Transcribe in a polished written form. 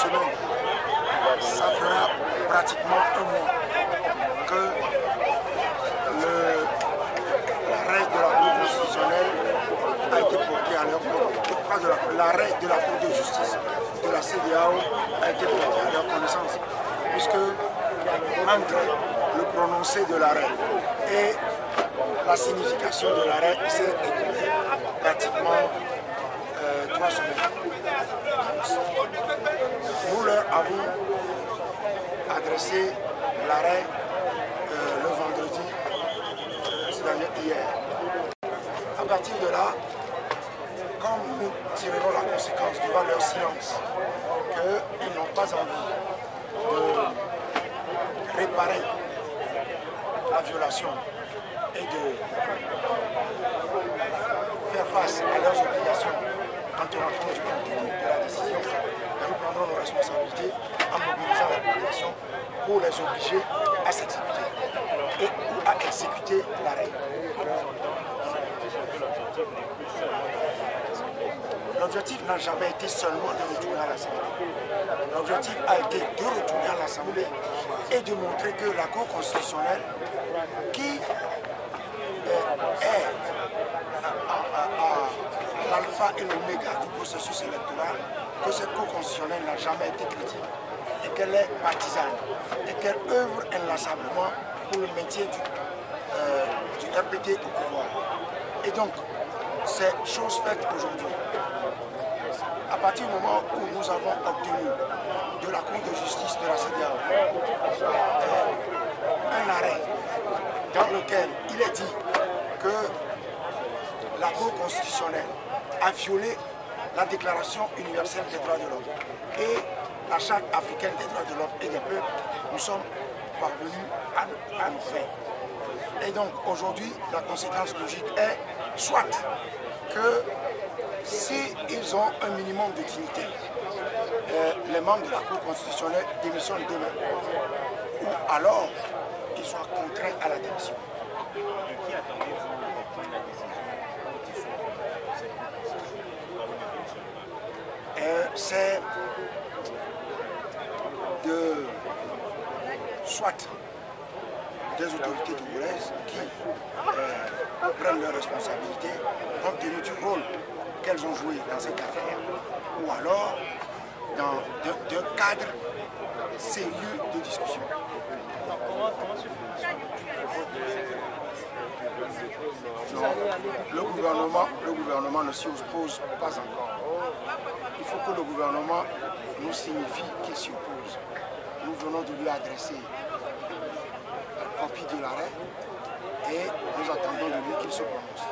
semaine, ça fera pratiquement un mois que l'arrêt de la Cour constitutionnelle a été porté à leur connaissance. L'arrêt de la Cour de justice de la CEDEAO a été porté à leur connaissance, puisque entre le prononcé de l'arrêt et la signification de l'arrêt s'est écoulé pratiquement 3 semaines. Nous leur avons adressé l'arrêt le vendredi, c'est-à-dire hier. À partir de là, comme nous tirerons la conséquence devant leur silence, qu'ils n'ont pas envie de réparer la violation et de faire face à leurs obligations en tenant compte du contenu de la décision, nous prendrons nos responsabilités en mobilisant la population pour les obliger à s'exécuter et ou à exécuter l'arrêt. L'objectif n'a jamais été seulement de retourner à l'Assemblée. L'objectif a été de retourner à l'Assemblée et de montrer que la Cour constitutionnelle, qui est l'alpha et l'oméga du processus électoral, que cette Cour constitutionnelle n'a jamais été critique et qu'elle est partisane et qu'elle œuvre inlassablement pour le maintien du RPT au pouvoir. Et donc, c'est chose faite aujourd'hui. À partir du moment où nous avons obtenu de la Cour de justice de la CEDEAO un arrêt dans lequel il est dit que la Cour constitutionnelle a violé la Déclaration universelle des droits de l'homme et la Charte africaine des droits de l'homme et des peuples, nous sommes parvenus à nous faire. Et donc aujourd'hui, la conséquence logique est soit que s'ils ont un minimum de dignité, les membres de la Cour constitutionnelle démissionnent demain, ou alors ils soient contraints à la démission. C'est de soit des autorités togolaises qui prennent leurs responsabilités compte tenu du rôle qu'elles ont joué dans cette affaire, ou alors d'un cadre sérieux de discussion. Non, le gouvernement ne s'y oppose pas encore. Il faut que le gouvernement nous signifie qu'il s'y oppose. Nous venons de lui adresser la copie de l'arrêt et nous attendons de lui qu'il se prononce.